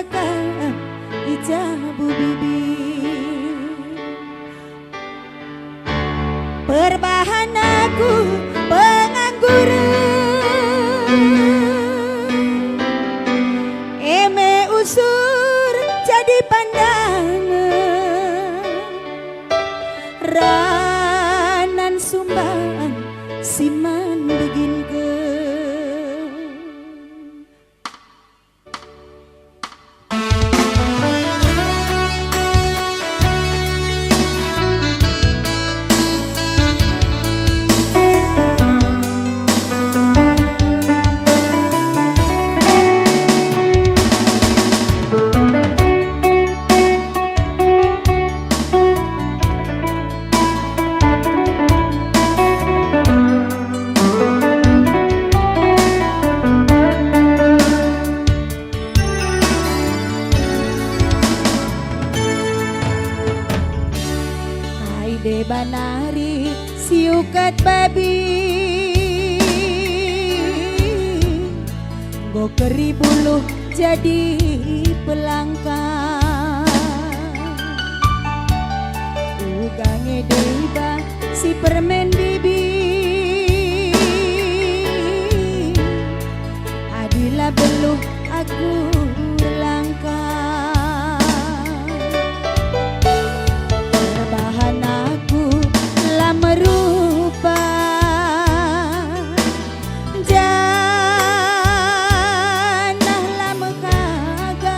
cakap ijabu bibir. Perbahan aku pengangguran, eme usur jadi pandangan, ranan sumbang siman begin ke. De banari siukat babi, go keri buluh jadi pelangkah, ugange deba si permen bibi, adilah beluh aku langkah. Merupa janah lama kagak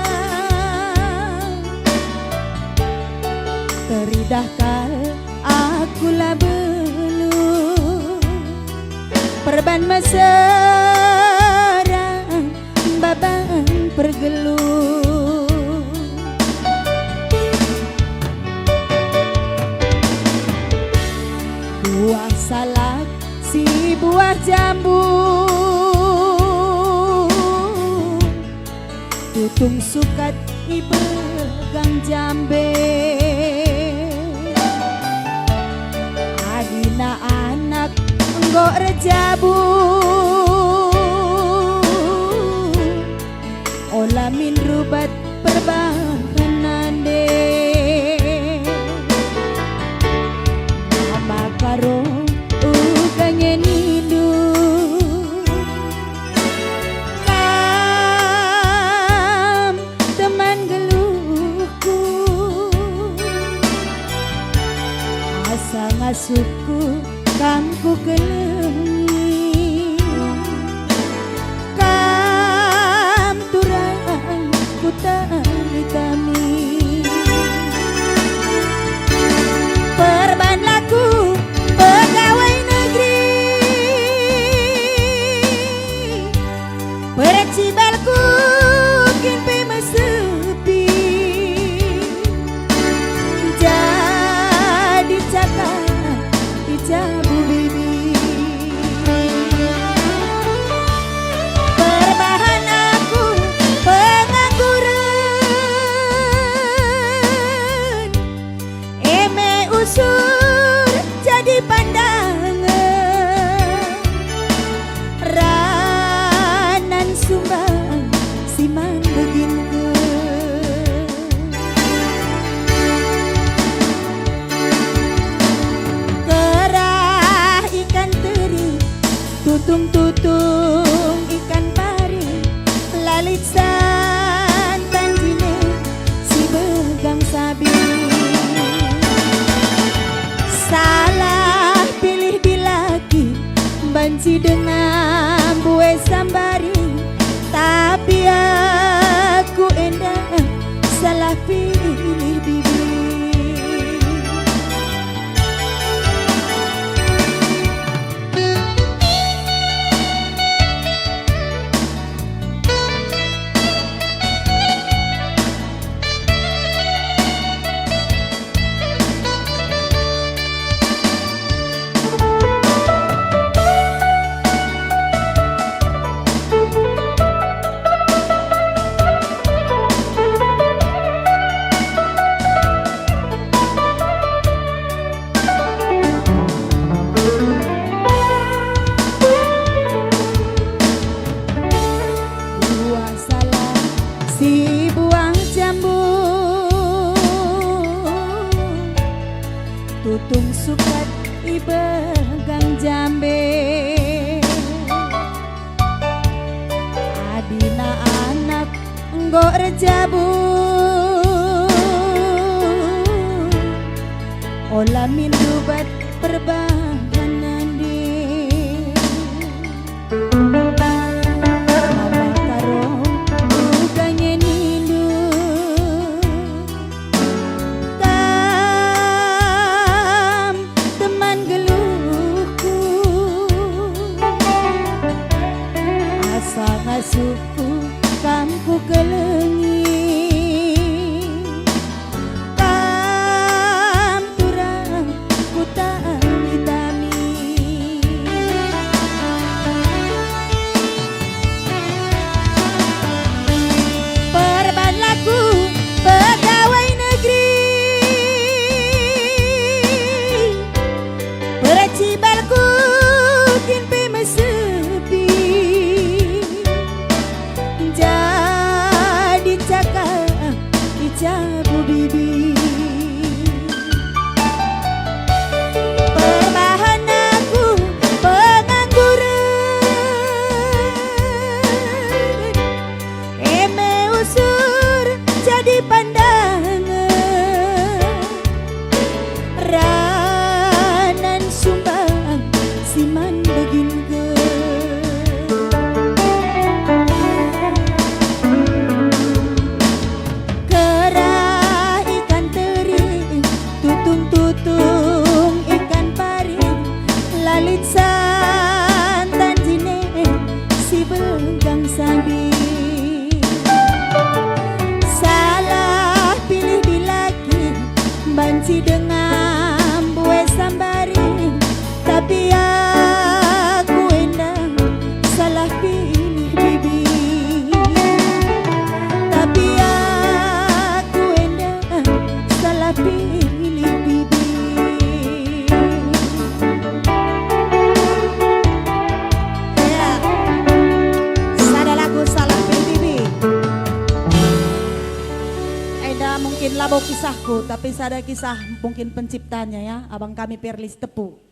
teridahkal akulah belum perban mesra baban pergeluh. Buah salak si buah jambu, tutung sukat ibegang jambe, adina anak enggok rejabu, olamin rubat perbahanan deh. Karo ugangnya nidu kam teman geluhku, asa ngasuku kamku kelengi, kam turang ku tali kami. Perban laku pegawai negeri, percibalku kimpe mesepi, jadi cakap ijabu bibi. Perbahan aku pengangguran, eme usur jadi pandangan, ranan sumbang tung sukat ibegang jambe adina anak nggo rejabu olah mindubat perbahanan di mama karo uganya nindu kam teman geluhku asa ngasuhku kamku kelengi cibalku kin pe mesepi jadi cakap dicabu bibi perbahan aku pengangguran eme usur jadi pandangan siman begin ke kerah ikan teri tutung ikan pari lalit santan jine si begang sambi salah pilih bilaki banci dengan buah sambari tapi aku endang salah pilih bibi tapi aku endang salah pilih bibi ya sadar aku salah pilih bibi Eda mungkin labau kisahku tapi sadar kisah mungkin penciptanya ya abang kami Perlis Tepu.